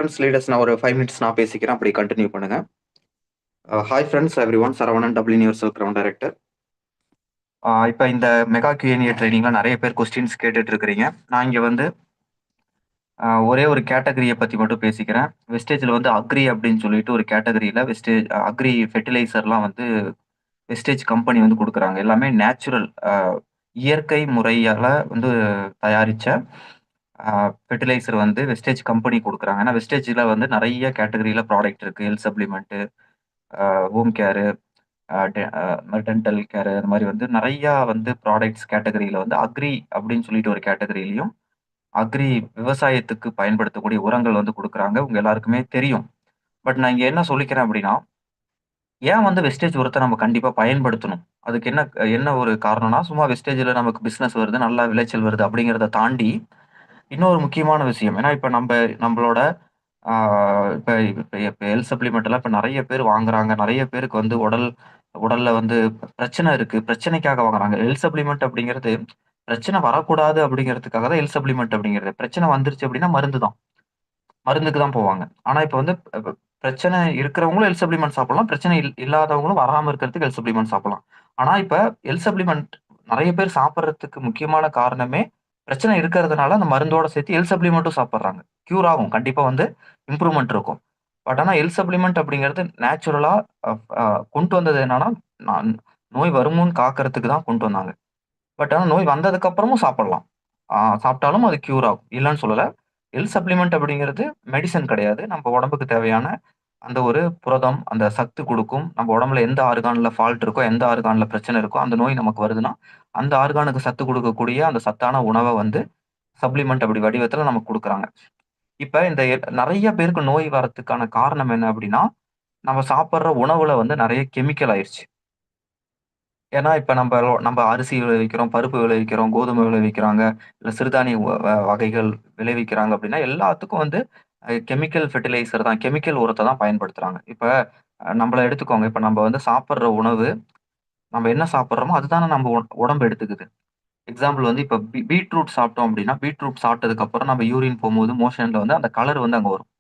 Friends leaders நான் ஒரு 5 minutes நான் பேசிக்கிறேன். அப்படி கன்டின்யூ பண்ணுங்க. Hi friends everyone. Saravanan W universal ground director. இப்ப இந்த மெகா Q&A ட்ரெய்னிங்ல நெறைய பேர் கொஸ்டின்ஸ் கேட்டுட்டு இருக்கிறீங்க. நான் இங்க வந்து ஒரே ஒரு கேட்டகரிய பத்தி மட்டும் பேசிக்கிறேன். வெஸ்டேஜ்ல வந்து அக்ரி அப்படின்னு சொல்லிட்டு ஒரு கேட்டகரியில அக்ரி ஃபெர்டிலைசர்லாம் வந்து வெஸ்டேஜ் கம்பெனி வந்து குடுக்குறாங்க. எல்லாமே நேச்சுரல் இயற்கை முறையால வந்து தயாரிச்ச அ ஃபெர்டிலைசர் வந்து வெஸ்டேஜ் கம்பெனி குடுக்குறாங்க. ஏன்னா வெஸ்டேஜ்ல வந்து நெறைய கேட்டகரியில ப்ராடக்ட் இருக்கு. ஹெல்த் சப்ளிமெண்ட், ஹோம் கேரு, டென்டல் கேரு அந்த மாரி வந்து நெறையா வந்து ப்ராடக்ட்ஸ் கேட்டகரியில வந்து அக்ரி அப்படின்னு சொல்லிட்டு ஒரு கேட்டகரியிலயும், அக்ரி விவசாயத்துக்கு பயன்படுத்தக்கூடிய உரங்கள் வந்து குடுக்குறாங்க. உங்க எல்லாருக்குமே தெரியும். பட் நான் இங்க என்ன சொல்லிக்கிறேன் அப்படின்னா, ஏன் வந்து வெஸ்டேஜ் உரத்த நம்ம கண்டிப்பா பயன்படுத்தணும்? அதுக்கு என்ன என்ன ஒரு காரணம்னா, சும்மா வெஸ்டேஜ்ல நமக்கு பிசினஸ் வருது, நல்லா விளைச்சல் வருது அப்படிங்கிறத தாண்டி, இன்னொரு முக்கியமான விஷயம். ஏன்னா இப்ப நம்பளோட ஆ இப்ப இப்ப இப்ப ஹெல்த் சப்ளிமெண்ட் எல்லாம் இப்ப நெறைய பேர் வாங்குறாங்க. நெறைய பேருக்கு வந்து உடல்ல வந்து பிரச்சனை இருக்கு. பிரச்சனைக்காக வாங்குறாங்க. ஹெல்த் சப்ளிமெண்ட் அப்படிங்கிறது, பிரச்சனை வரக்கூடாது அப்படிங்கிறதுக்காக தான் ஹெல்த் சப்ளிமெண்ட் அப்படிங்கிறது. பிரச்சனை வந்துருச்சு அப்படின்னா மருந்து தான். மருந்துக்கு தான் போவாங்க. ஆனா இப்ப வந்து பிரச்சனை இருக்கிறவங்களும் ஹெல்த் சப்ளிமெண்ட் சாப்பிடலாம். பிரச்சனை இல்லாதவங்களும் வராம இருக்கிறதுக்கு ஹெல்த் சப்ளிமெண்ட் சாப்பிடலாம். ஆனா இப்ப ஹெல்த் சப்ளிமெண்ட் நெறைய பேர் சாப்பிடுறதுக்கு முக்கியமான காரணமே, பிரச்சனை இருக்கிறதுனால அந்த மருந்தோட சேர்த்து ஹெல்த் சப்ளிமெண்ட்டும் சாப்பிடுறாங்க. கியூர் ஆகும். கண்டிப்பா வந்து இம்ப்ரூவ்மென்ட் இருக்கும். பட் ஆனா ஹெல்த் சப்ளிமெண்ட் அப்படிங்கிறது நேச்சுரலா அ அ கொண்டு வந்தது என்னன்னா, நான் நோய் வருமுன் காக்கிறதுக்கு தான் கொண்டு வந்தாங்க. பட் ஆனா நோய் வந்ததுக்கு அப்புறமும் சாப்பிடலாம். சாப்பிட்டாலும் அது கியூர் ஆகும். இல்லன்னு சொல்லல. ஹெல்த் சப்ளிமெண்ட் அப்படிங்கிறது மெடிசின் கிடையாது. நம்ம உடம்புக்கு தேவையான அந்த ஒரு புரதம், அந்த சத்து குடுக்கும். நம்ம உடம்புல எந்த ஆர்கான்ல ஃபால்ட் இருக்கோ, எந்த ஆர்கான்ல பிரச்சனை இருக்கோ, அந்த நோய் நமக்கு வருதுன்னா, அந்த ஆர்கானுக்கு சத்து குடுக்கக்கூடிய அந்த சத்தான உணவ வந்து சப்ளிமெண்ட் அப்படி வடிவத்தில நமக்கு குடுக்குறாங்க. இப்ப இந்த நெறைய பேருக்கு நோய் வரதுக்கான காரணம் என்ன அப்படின்னா, நம்ம சாப்பிடுற உணவுல வந்து நெறைய கெமிக்கல் ஆயிருச்சு. ஏன்னா, இப்ப நம்ப அரிசி விளைவிக்கிறோம், பருப்பு விளைவிக்கிறோம், கோதுமை விளைவிக்கிறாங்க, இல்ல சிறுதானிய வகைகள் விளைவிக்கிறாங்க அப்படின்னா, எல்லாத்துக்கும் வந்து கெமிக்கல் ஃபெர்டிலைசர் தான், கெமிக்கல் உரத்த தான் பயன்படுத்துறாங்க. இப்ப நம்பள எடுத்துக்கோங்க. இப்ப நம்ப வந்து சாப்பிடுற உணவு, நம்ம என்ன சாப்பிடுறோமோ, அதுதானே நம்ம உடம்பு எடுத்துக்குது. எக்ஸாம்பிள் வந்து இப்ப பீட்ரூட் சாப்பிட்டோம் அப்படின்னா, பீட்ரூட் சாப்பிட்டதுக்கு அப்புறம் நம்ம யூரின் போம்போது, மோஷன்ல வந்து அந்த கலர் வந்து அங்க வரும்.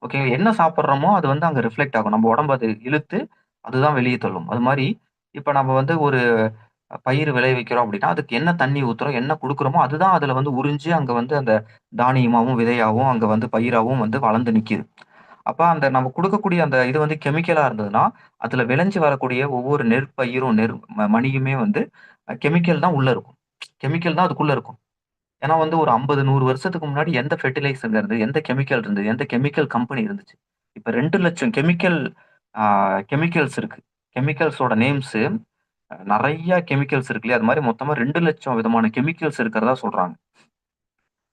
ஓகே. என்ன சாப்பிடுறோமோ, அது வந்து அங்க ரிஃப்ளெக்ட் ஆகும். நம்ம உடம்பு அது இழுத்து, அதுதான் வெளிய தள்ளும். அது மாரி, இப்ப நம்ம வந்து ஒரு பயிர் விளைவிக்கிறோம் அப்படின்னா, அதுக்கு என்ன தண்ணி ஊத்துறோம், என்ன குடுக்குறோமோ, அதுதான் அதுல வந்து உறிஞ்சு அங்க வந்து அந்த தானியமாவும், விதையாவும், அங்க வந்து பயிராவும் வந்து வளர்ந்து நிக்கிது. அப்ப அந்த நம்ம குடுக்கக்கூடிய அந்த இது வந்து கெமிக்கலா இருந்ததுன்னா, அதுல விளைஞ்சு வரக்கூடிய ஒவ்வொரு நெற்பயிரும், மணியுமே வந்து கெமிக்கல் தான் உள்ள இருக்கும். கெமிக்கல் தான் அதுக்குள்ள இருக்கும். ஏன்னா வந்து ஒரு 50, 100 வருஷத்துக்கு முன்னாடி எந்த ஃபெர்டிலைசர்ங்க இருந்தது? எந்த கெமிக்கல் இருந்தது? எந்த கெமிக்கல் கம்பெனி இருந்துச்சு? இப்ப 2,00,000 ஆ கெமிக்கல்ஸ் இருக்கு. கெமிக்கல்ஸோட நேம்ஸு நெறைய கெமிக்கல்ஸ் இருக்கு இல்லையா? அது மாரி மொத்தமா 2,00,000 விதமான கெமிக்கல்ஸ் இருக்கிறதா சொல்றாங்க.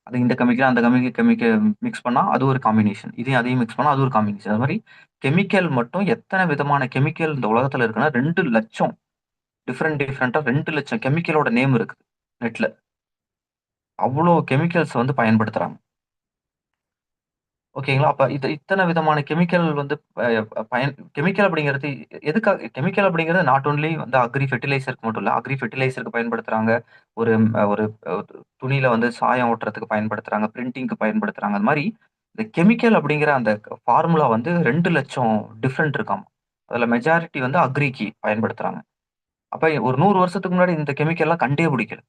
அது இந்த கெமிக்கல், அந்த கெமிக்கல் மிக்ஸ் பண்ணா அது ஒரு காம்பினேஷன். இதையும் அதையும் மிக்ஸ் பண்ணா அது ஒரு காம்பினேஷன். அது மாரி கெமிக்கல் மட்டும் எத்தன விதமான கெமிக்கல் இந்த உலகத்துல இருக்குன்னா 2,00,000 டிஃபரெண்டா 2,00,000 கெமிக்கலோட நேம் இருக்கு நெட்ல. அவ்ளோ கெமிக்கல்ஸ் வந்து பயன்படுத்துறாங்க. ஓகேங்களா? அப்ப இத்தன விதமான கெமிக்கல் வந்து கெமிக்கல் அப்படிங்கிறது எதுக்காக கெமிக்கல் அப்படிங்கிறது நாட் ஒன்லி வந்து அக்ரி ஃபெர்டிலைசர்க்கு மட்டும் இல்ல. அக்ரி ஃபெர்டிலைசர்க்கு பயன்படுத்துறாங்க. ஒரு ஒரு துணியில வந்து சாயம் ஓட்டுறதுக்கு பயன்படுத்துறாங்க. பிரிண்டிங்க்கு பயன்படுத்துறாங்க. அது மாரி இந்த கெமிக்கல் அப்படிங்கிற அந்த ஃபார்முலா வந்து 2,00,000 டிஃபரெண்ட் இருக்காமா. அதுல மெஜாரிட்டி வந்து அக்ரிக்கு பயன்படுத்துறாங்க. அப்ப ஒரு 100 வருஷத்துக்கு முன்னாடி இந்த கெமிக்கல்லாம் கண்டே பிடிக்கல.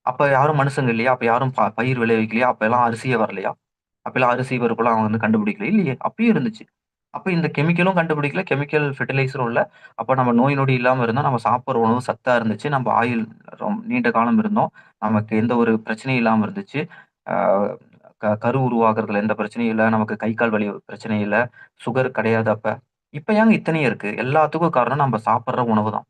அப்ப யாரும் மனுசங்க இல்லையா? அப்ப யாரும் பயிர் விளைவிக்கலையா? அப்பல்லாம் அரிசியே வரலையா? அப்பல்லாம் அரிசி, பருப்புலாம் அவங்க வந்து கண்டுபிடிக்கல. இல்லையே! அப்பயும் இருந்துச்சு. அப்ப இந்த கெமிக்கலும் கண்டுபிடிக்கல. கெமிக்கல் ஃபெர்டிலைசரும் இல்ல. அப்ப நம்ம நோய் நொடி இல்லாம இருந்தோம். நம்ம சாப்பிடுற உணவு சத்தா இருந்துச்சு. நம்ம ஆயுள் நீண்ட காலம் இருந்தோம். நமக்கு எந்த ஒரு பிரச்சனையும் இல்லாம இருந்துச்சு. ஆ கரு உருவாகுறதுல எந்த பிரச்சனையும் இல்ல. நமக்கு கை, கால் வலி பிரச்சனை இல்ல. சுகர் கிடையாது அப்ப. இப்ப ஏங்க இத்தனையும் இருக்கு? எல்லாத்துக்கும் காரணம் நம்ம சாப்பிடுற உணவு தான்.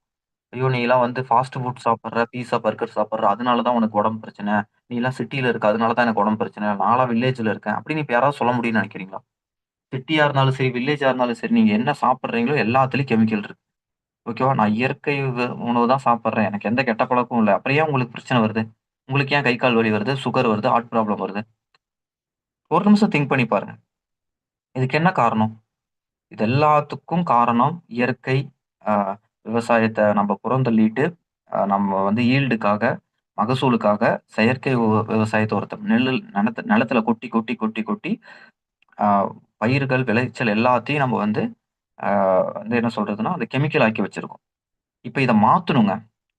ஐயோ! நீலாம் வந்து ஃபாஸ்ட் ஃபுட் சாப்பிடுற, பீஸா, பர்கர் சாப்பிடுற, அதனால தான் உனக்கு உடம்பு பிரச்சனை. நீலாம் சிட்டில இருக்க, அதனால தான் எனக்கு உடம்பு பிரச்சனை. நான்லாம் வில்லேஜ்ல இருக்கேன். அப்படின்னு இப்ப யாராவது சொல்ல முடியும்னு நினைக்கிறீங்களா? சிட்டியா இருந்தாலும் சரி, வில்லேஜா இருந்தாலும் சரி, நீங்க என்ன சாப்பிடுறீங்களோ எல்லாத்துலயும் கெமிக்கல் இருக்கு. ஓகேவா? நான் இயற்கை உணவு தான் சாப்பிடுறேன். எனக்கு எந்த கெட்ட பழக்கமும் இல்ல. அப்புறம் ஏன் உங்களுக்கு பிரச்சனை வருது? உங்களுக்கு ஏன் கை, கால் வலி வருது? சுகர் வருது? ஹார்ட் ப்ராப்ளம் வருது? ஒரு நிமிஷம் திங்க் பண்ணி பாருங்க. இதுக்கு என்ன காரணம்? இது எல்லாத்துக்கும் காரணம் இயற்கை அ விவசாயத்த நம்ம புறந்தள்ளிட்டு, நம்ம வந்து ஈல்டுக்காக, மகசூலுக்காக செயற்கை விவசாயத்த ஒருத்தர் நிலத்துல கொட்டி, கொட்டி, கொட்டி, கொட்டி அ பயிர்கள், விளைச்சல் எல்லாத்தையும் நம்ம வந்து அ வந்து என்ன சொல்றதுன்னா, அந்த கெமிக்கல் ஆக்கி வச்சிருக்கோம். இப்ப இத மாத்தணுங்க.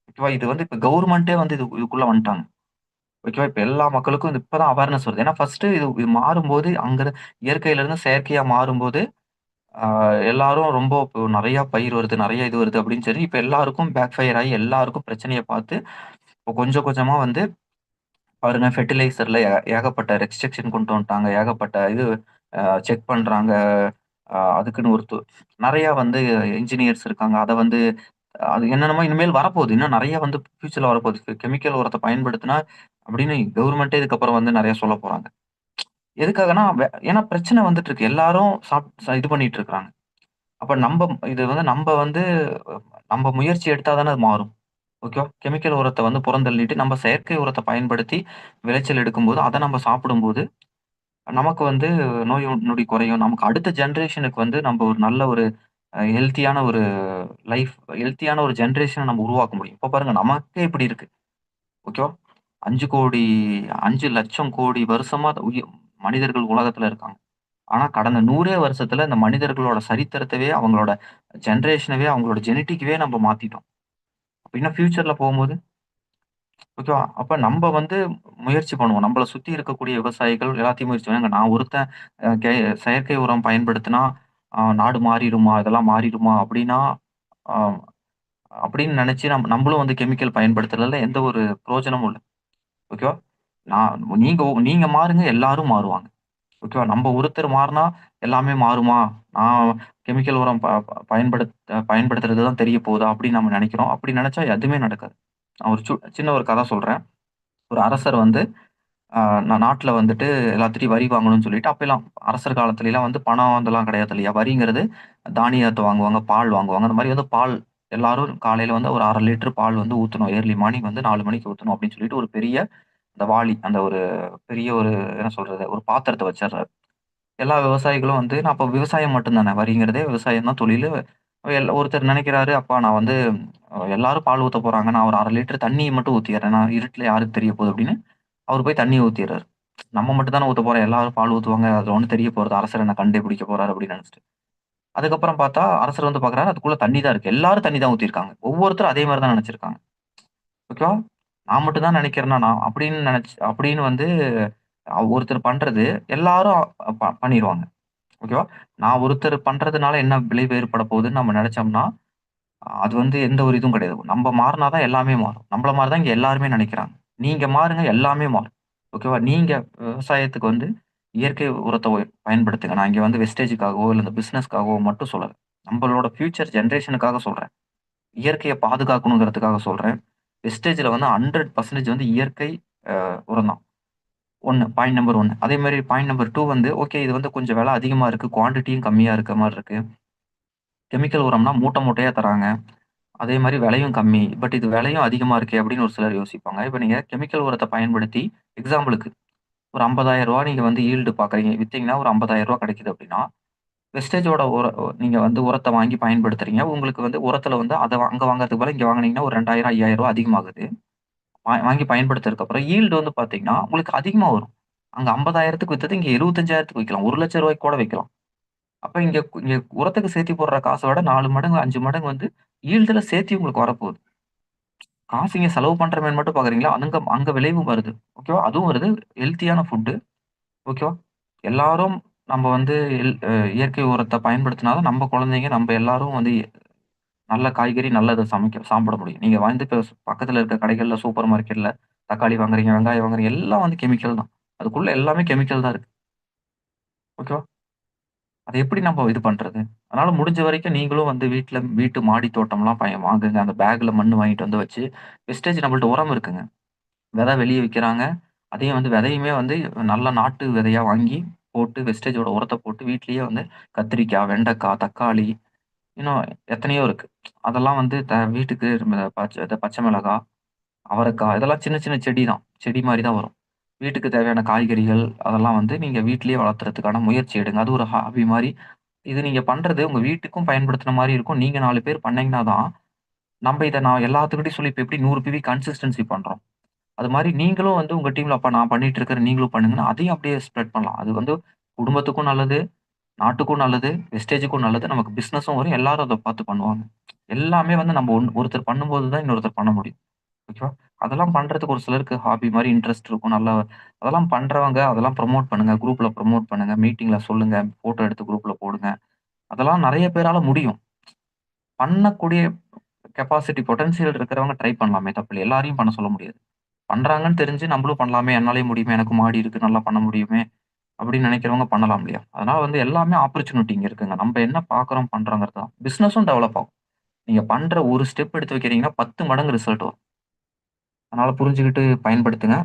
ஓகேவா? இது வந்து இப்ப கவர்மெண்ட்டே வந்து இதுக்குள்ள வந்துட்டாங்க. ஓகேவா? இப்ப எல்லா மக்களுக்கும் இப்ப தான் அவேர்னஸ் வருது. ஏன்னா ஃபர்ஸ்ட்டு இது மாறும்போது இயற்கையில இருந்து செயற்கையா மாறும்போது, ஆ எல்லாரும் ரொம்ப இப்போ நெறைய பயிர் வருது, நெறைய இது வருது அப்படின்னு சொல்லி, இப்ப எல்லாருக்கும் பேக் ஃபயர் ஆயி எல்லாருக்கும் பிரச்சனைய பார்த்து, இப்போ கொஞ்சம் கொஞ்சமா வந்து பாருங்க ஃபெர்டிலைசர்ல ஏகப்பட்ட ரெஸ்ட்ரிக்ஷன் கொண்டு வந்துட்டாங்க. ஏகப்பட்ட இது செக் பண்றாங்க. அதுக்குன்னு நெறைய வந்து என்ஜினியர்ஸ் இருக்காங்க. அத வந்து அது என்னென்னமோ இனிமேல் வரப்போகுது. இன்னும் நெறைய வந்து ஃபியூச்சர்ல வரப்போகுது. கெமிக்கல் உரத்த பயன்படுத்தினா அப்படின்னு கவர்மெண்ட்டே இதுக்கப்புறம் வந்து நெறைய சொல்லப் போறாங்க. எதுக்காகன்னா, ஏன்னா பிரச்சனை வந்துட்டு இருக்கு. எல்லாரும் இது பண்ணிட்டு இருக்காங்க. அப்ப இது வந்து நம்ப முயற்சி எடுத்தா தானே அது மாறும். ஓகேவா? கெமிக்கல் உரத்த வந்து புறந்தள்ளிட்டு, நம்ம செயற்கை உரத்த பயன்படுத்தி விளைச்சல் எடுக்கும்போது, அத நம்ம சாப்பிடும்போது, நமக்கு வந்து நோய் நொடி குறையும். நமக்கு அடுத்த ஜெனரேஷனுக்கு வந்து நம்ம ஒரு நல்ல ஒரு ஹெல்த்தியான ஒரு லைஃப் ஹெல்த்தியான ஒரு ஜெனரேஷன நம்ம உருவாக்க முடியும். இப்ப பாருங்க நமக்கே இப்படி இருக்கு. ஓகேவா? 5,00,00,000 5,00,000,000,00,000 வருஷமா மனிதர்கள் உலகத்துல இருக்காங்க. ஆனா கடந்த 100 வருஷத்துல இந்த மனிதர்களோட சரித்திரத்தவே, அவங்களோட ஜெனரேஷனவே, அவங்களோட ஜெனடிக்கவே நம்ம மாத்திட்டோம். அப்ப இன்னும் ஃபியூச்சர்ல போம்போது ஓகேவா? அப்ப நம்ப வந்து முயற்சி பண்ணுவோம். நம்மள சுத்தி இருக்கக்கூடிய விவசாயிகள் எல்லாத்தையும் முயற்சி பண்ணுவாங்க. நான் ஒருத்தன் அ கெ செயற்கை உரம் பயன்படுத்தினா, நாடு மாறிடுமா? இதெல்லாம் மாறிடுமா? அப்படின்னா, அ அப்படின்னு நெனச்சு நம்பளும் வந்து கெமிக்கல் பயன்படுத்துறதுல எந்த ஒரு பிரயோஜனமும் இல்ல. ஓகேவா? நீங்க மாறுங்க, எல்லாரும் மாறுவாங்க. ஓகேவா? நம்ப ஒருத்தர் மாறுனா எல்லாமே மாறுமா? நான் கெமிக்கல் உரம் பயன்படுத்துறது தான் தெரிய போதா? அப்படின்னு நம்ம நெனைக்கிறோம். அப்படி நெனச்சா எதுவுமே நடக்காது. நான் ஒரு சின்ன ஒரு கதை சொல்றேன். ஒரு அரசர் வந்து அ நாட்ல வந்துட்டு எல்லாத்துட்டயும் வரி வாங்கணும்னு சொல்லிட்டு, அப்பல்லாம் அரசர் காலத்துலலாம் வந்து பணம் அதெல்லாம் கிடையாது இல்லையா? வரிங்கிறது தானியத்த வாங்குவாங்க, பால் வாங்குவாங்க. அந்த மாரி வந்து பால் எல்லாரும் காலையில வந்து ஒரு 1/2 லிட்டர் பால் வந்து ஊத்தணும். ஏர்லி மார்னிங் வந்து 4 மணிக்கு ஊத்தணும் அப்படின்னு சொல்லிட்டு ஒரு பெரிய அந்த வாளி, அந்த ஒரு பெரிய ஒரு என்ன சொல்றது? ஒரு பாத்திரத்த வச்சர்றாரு. எல்லா விவசாயிகளும் வந்து நான் அப்ப விவசாயம் மட்டும் தானே. வரிங்கிறதே விவசாயம் தான் தொழிலு. ஒருத்தர் நெனைக்கிறாரு, அப்பா நான் வந்து எல்லாரும் பால் ஊத்த போறாங்க. நான் ஒரு 1/2 லிட்டர் தண்ணிய மட்டும் ஊத்திர்றேன். நான் இருட்டுல யாருக்கு தெரிய போகுது அப்படின்னு, அவரு போய் தண்ணிய ஊத்திர்றாரு. நம்ம மட்டும் தானே ஊத்த போறோம். எல்லாரும் பால் ஊத்துவாங்க. அதுல ஒண்ணும் தெரிய போறது. அரசர் என்ன கண்டே பிடிக்க போறாரு அப்படின்னு நெனச்சுட்டு. அதுக்கப்புறம் பார்த்தா, அரசர் வந்து பார்க்குறாரு, அதுக்குள்ள தண்ணி தான் இருக்கு. எல்லாரும் தண்ணி தான் ஊத்தியிருக்காங்க. ஒவ்வொருத்தரும் அதே மாரி தான் நெனச்சிருக்காங்க. ஓகேவா? நான் மட்டும் தான் நெனைக்கிறேனா நான் அப்படின்னு வந்து ஒருத்தர் பண்றது எல்லாரும் பண்ணிருவாங்க. ஓகேவா? நான் ஒருத்தர் பண்றதுனால என்ன விளைவு ஏற்பட போகுதுன்னு நம்ம நெனச்சோம்னா, அது வந்து எந்த ஒரு இதுவும் கிடையாது. நம்ப மாறுனா தான் எல்லாமே மாறும். நம்மள மாரி தான் இங்க எல்லாருமே நெனைக்கிறாங்க. நீங்க மாறுங்க, எல்லாமே மாறும். ஓகேவா? நீங்க விவசாயத்துக்கு வந்து இயற்கை உரத்த பயன்படுத்துங்க. நான் இங்க வந்து வெஸ்டேஜுக்காகவோ, இல்ல இந்த பிசினஸ்க்காகவோ மட்டும் சொல்லல. நம்பளோட ஃபியூச்சர் ஜெனரேஷனுக்காக சொல்றேன். இயற்கைய பாதுகாக்கணுங்கிறதுக்காக சொல்றேன். வெஸ்டேஜ்ல வந்து 100% வந்து இயற்கை உரம் தான். 1 பாயிண்ட் நம்பர் 1. அதே மாரி பாயிண்ட் நம்பர் 2 வந்து ஓகே இது வந்து கொஞ்சம் விலை அதிகமா இருக்கு. குவான்டிட்டியும் கம்மியா இருக்க மாரி இருக்கு. கெமிக்கல் உரம்னா மூட்டை மூட்டையா தராங்க. அதே மாரி விலையும் கம்மி. பட் இது விலையும் அதிகமா இருக்கே அப்படின்னு ஒரு சிலர் யோசிப்பாங்க. இப்ப நீங்க கெமிக்கல் உரத்த பயன்படுத்தி எக்ஸாம்பிளுக்கு ஒரு ரூ. 50,000 நீங்க வந்து ஈல்டு பார்க்குறீங்க. வித்தீங்கன்னா ஒரு ரூ. 50,000 கிடைக்குது அப்படின்னா, வெஸ்டேஜோட நீங்க வந்து உரத்த வாங்கி பயன்படுத்துறீங்க. உங்களுக்கு வந்து உரத்துல வந்து அங்க வாங்குறதுக்கு பதிலா இங்க வாங்குனீங்கன்னா ஒரு 2,000, ரூ. 5,000 அதிகமாகுது. வாங்கி பயன்படுத்துனதுக்கு அப்புறம் ஈல்டு வந்து பார்த்தீங்கன்னா, உங்களுக்கு அதிகமா வரும். அங்க 50,000க்கு வித்தது இங்க 75,000க்கு விக்கலாம். ரூ. 1,00,000 கூட விக்கலாம். அப்ப இங்க உரத்துக்கு சேர்த்தி போடுற காச விட 4 மடங்கு, 5 மடங்கு வந்து ஈல்டுல சேர்த்தி உங்களுக்கு வரப்போகுது. காசு இங்க செலவு பண்றோமேன்னு மட்டும் பார்க்குறீங்களா? அங்க அங்க விளைவும் வருது. ஓகேவா? அதுவும் வருது. ஹெல்த்தியான ஃபுட்டு. ஓகேவா? எல்லாரும் நம்ம வந்து இயற்கை உரத்த பயன்படுத்தினா தான் நம்ம குழந்தைங்க, நம்ம எல்லாரும் வந்து நல்ல காய்கறி, நல்லத சாப்பிட முடியும். நீங்க வந்து இப்ப பக்கத்துல இருக்க கடைகள்ல, சூப்பர் மார்க்கெட்ல தக்காளி வாங்குறீங்க, வெங்காயம் வாங்குறீங்க, எல்லாம் வந்து கெமிக்கல் தான். அதுக்குள்ள எல்லாமே கெமிக்கல் தான் இருக்கு. ஓகேவா? அத எப்படி நம்ம இது பண்றது? அதனால முடிஞ்ச வரைக்கும் நீங்களும் வந்து வீட்டு மாடி தோட்டம்லாம் வாங்குங்க. அந்த பேக்ல மண்ணு வாங்கிட்டு வந்து வச்சு, வெஸ்டேஜ் நம்மள்ட்ட உரம் இருக்குங்க. விதை வெளிய விக்கிறாங்க. அதையும் வந்து விதையுமே வந்து நல்ல நாட்டு விதையா வாங்கி போட்டு வெஸ்டேஜோட உரத்த போட்டு வீட்லயே வந்து கத்திரிக்காய், வெண்டைக்காய், தக்காளி இன்னும் எத்தனையோ இருக்கு. அதெல்லாம் வந்து வீட்டுக்கு பச்சை மிளகாய், அவரைக்காய் இதெல்லாம் சின்ன சின்ன செடி தான். செடி மாரி தான் வரும். வீட்டுக்கு தேவையான காய்கறிகள் அதெல்லாம் வந்து நீங்க வீட்டிலேயே வளர்த்துறதுக்கான முயற்சி எடுங்க. அது ஒரு ஹாபி மாரி. இது நீங்க பண்றது உங்க வீட்டுக்கும் பயன்படுத்துன மாரி இருக்கும். நீங்க 4 பேர் பண்ணீங்கன்னா தான், நான் எல்லாத்துக்கிட்டயும் சொல்லி இப்ப எப்படி 100 பிவி கன்சிஸ்டன்சி பண்றோம். அது மாரி நீங்களும் வந்து உங்க டீம்ல அப்ப நான் பண்ணிட்டு இருக்கிறேன், நீங்களும் பண்ணுங்கன்னு அதையும் அப்படியே ஸ்ப்ரெட் பண்ணலாம். அது வந்து குடும்பத்துக்கும் நல்லது, நாட்டுக்கும் நல்லது, வெஸ்டேஜுக்கும் நல்லது. நமக்கு பிசினஸும் வரும். எல்லாரும் அத பார்த்து பண்ணுவாங்க. எல்லாமே வந்து நம்ம ஒருத்தர் பண்ணும்போது தான் இன்னொருத்தர் பண்ண முடியும். ஓகேவா? அதெல்லாம் பண்றதுக்கு ஒரு சிலருக்கு ஹாபி மாரி இன்ட்ரெஸ்ட் இருக்கும். நல்லா அதெல்லாம் பண்றவங்க அதெல்லாம் ப்ரமோட் பண்ணுங்க. குரூப்ல ப்ரமோட் பண்ணுங்க. மீட்டிங்ல சொல்லுங்க. ஃபோட்டோ எடுத்து குரூப்ல போடுங்க. அதெல்லாம் நெறைய பேரால முடியும். பண்ணக்கூடிய கெப்பாசிட்டி, பொட்டன்ஷியல் இருக்கிறவங்க ட்ரை பண்ணலாமே தப்பில்ல. எல்லாரையும் பண்ண சொல்ல முடியாது. பண்றாங்கன்னு தெரிஞ்சு நம்மளும் பண்ணலாமே! என்னாலயும் முடியுமே! எனக்கும் மாடி இருக்கு. நல்லா பண்ண முடியுமே! அப்படின்னு நினைக்கிறவங்க பண்ணலாம் இல்லையா? அதனால வந்து எல்லாமே ஆப்பர்ச்சுனிட்டி இங்க இருக்குங்க. நம்ம என்ன பார்க்குறோம், பண்றோங்கிறது தான். பிசினஸும் டெவலப் ஆகும். நீங்க பண்ற ஒரு ஸ்டெப் எடுத்து வைக்கிறீங்கன்னா, 10 மடங்கு ரிசல்ட் வரும். அதனால புரிஞ்சுகிட்டு பயன்படுத்துங்க.